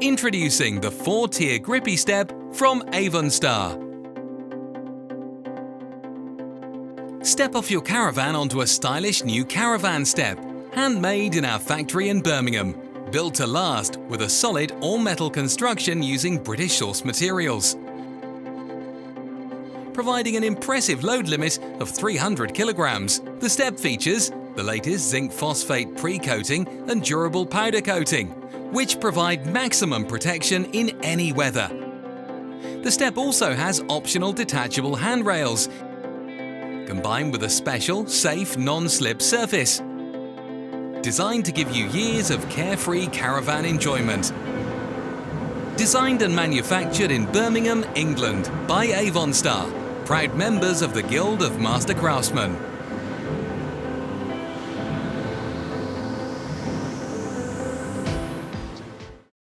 Introducing the 4-tier Grippy step from Avonstar. Step off your caravan onto a stylish new caravan step, handmade in our factory in Birmingham, built to last with a solid all-metal construction using British source materials. Providing an impressive load limit of 300 kilograms, the step features the latest zinc phosphate pre-coating and durable powder coating, which provide maximum protection in any weather. The step also has optional detachable handrails, combined with a special, safe, non-slip surface, designed to give you years of carefree caravan enjoyment. Designed and manufactured in Birmingham, England by Avonstar, proud members of the Guild of Master Craftsmen.